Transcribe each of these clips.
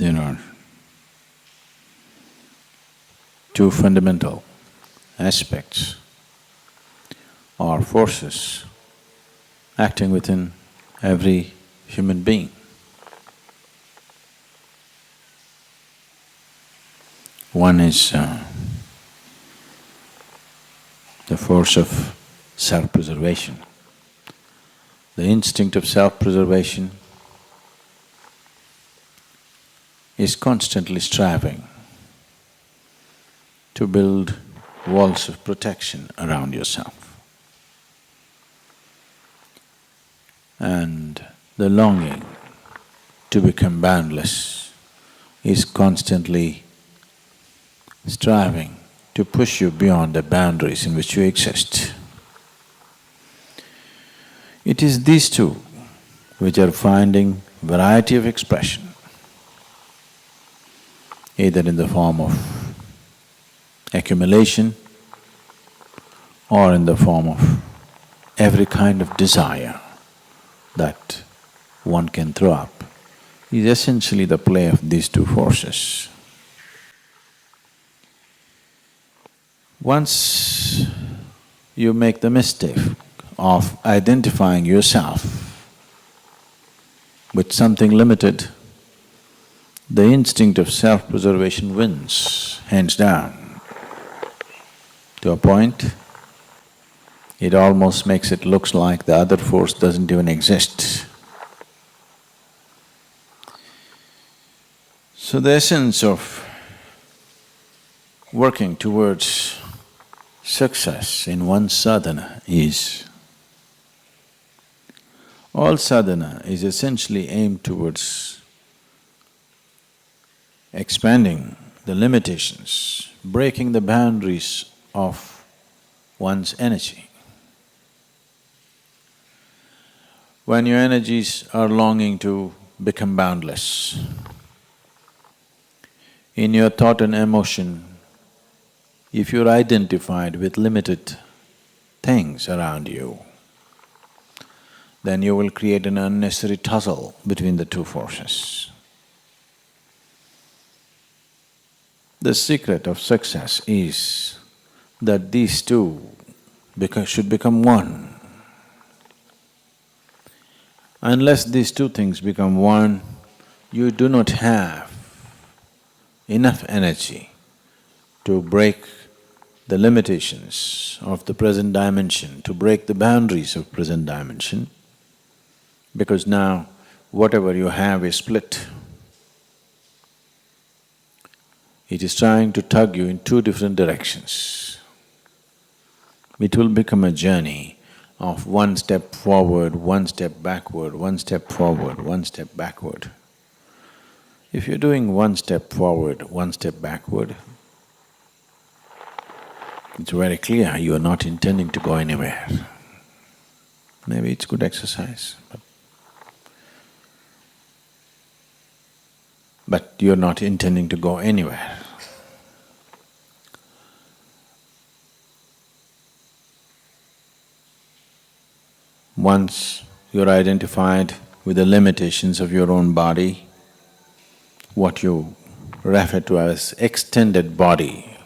there are two fundamental aspects or forces acting within every human being. One is the force of self-preservation. The instinct of self-preservation is constantly striving to build walls of protection around yourself. And the longing to become boundless is constantly striving to push you beyond the boundaries in which you exist. It is these two which are finding variety of expression, either in the form of accumulation or in the form of every kind of desire that one can throw up, is essentially the play of these two forces. Once you make the mistake of identifying yourself with something limited, the instinct of self-preservation wins, hands down. To a point, it almost makes it looks like the other force doesn't even exist. So the essence of working towards success in one's sadhana is, all sadhana is essentially aimed towards expanding the limitations, breaking the boundaries of one's energy. When your energies are longing to become boundless, in your thought and emotion, if you're identified with limited things around you, then you will create an unnecessary tussle between the two forces. The secret of success is that these two should become one. Unless these two things become one, you do not have enough energy to break the limitations of the present dimension, to break the boundaries of present dimension, because now whatever you have is split. It is trying to tug you in two different directions. It will become a journey of one step forward, one step backward, one step forward, one step backward. If you're doing one step forward, one step backward, it's very clear you are not intending to go anywhere. Maybe it's good exercise, but you're not intending to go anywhere. Once you're identified with the limitations of your own body, what you refer to as extended body,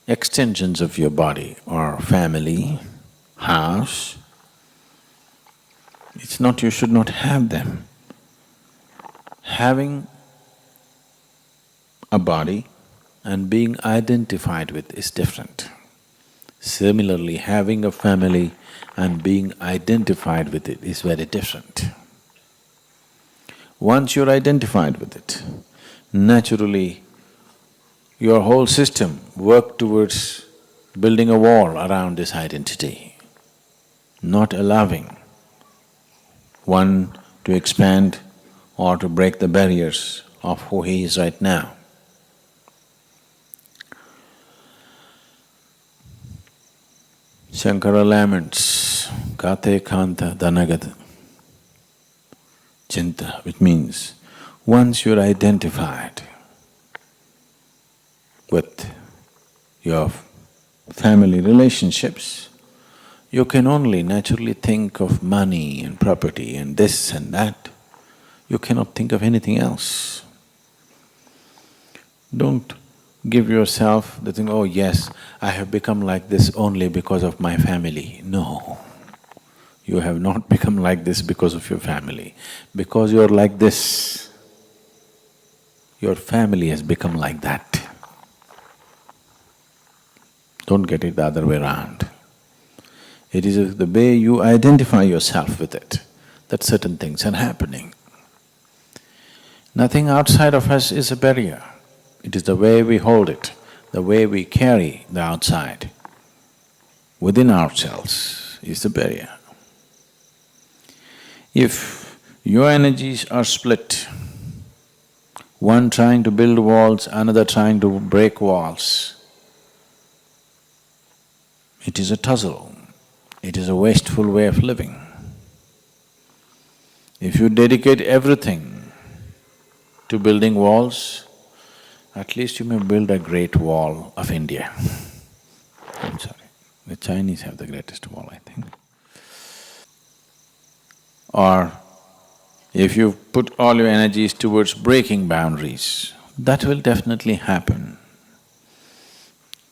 extensions of your body or family, house, it's not… you should not have them. Having a body and being identified with is different. Similarly, having a family and being identified with it is very different. Once you're identified with it, naturally your whole system works towards building a wall around this identity, not allowing one to expand or to break the barriers of who he is right now. Shankara laments, kate kanta dhanagata chinta, which means once you're identified with your family relationships, you can only naturally think of money and property and this and that. You cannot think of anything else. Don't give yourself the thing, oh yes, I have become like this only because of my family. No, you have not become like this because of your family. Because you're like this, your family has become like that. Don't get it the other way around. It is the way you identify yourself with it, that certain things are happening. Nothing outside of us is a barrier. It is the way we hold it, the way we carry the outside within ourselves is the barrier. If your energies are split, one trying to build walls, another trying to break walls, it is a tussle, it is a wasteful way of living. If you dedicate everything to building walls, at least you may build a great wall of India. I'm sorry, the Chinese have the greatest wall, I think. Or if you put all your energies towards breaking boundaries, that will definitely happen.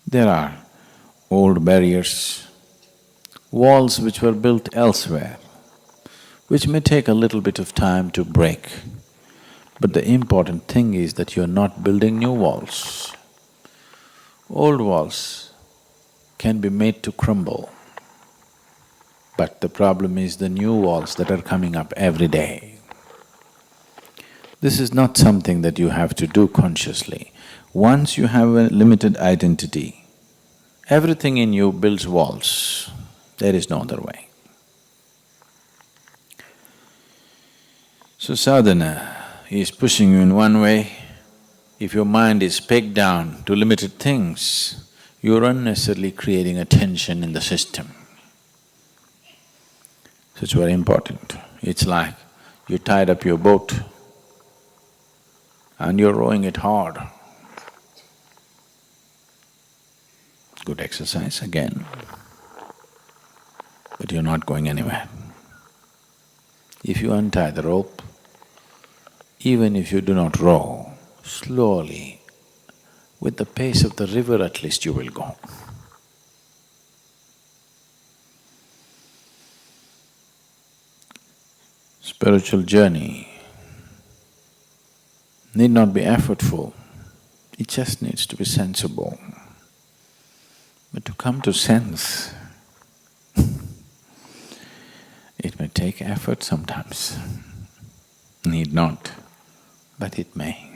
There are old barriers, walls which were built elsewhere, which may take a little bit of time to break. But the important thing is that you're not building new walls. Old walls can be made to crumble, but the problem is the new walls that are coming up every day. This is not something that you have to do consciously. Once you have a limited identity, everything in you builds walls. There is no other way. So sadhana is pushing you in one way. If your mind is pegged down to limited things, you're unnecessarily creating a tension in the system. So it's very important. It's like you tied up your boat and you're rowing it hard. Good exercise again, but you're not going anywhere. If you untie the rope, even if you do not row, slowly, with the pace of the river at least you will go. Spiritual journey need not be effortful, it just needs to be sensible. But to come to sense, it may take effort sometimes. Need not, but it may.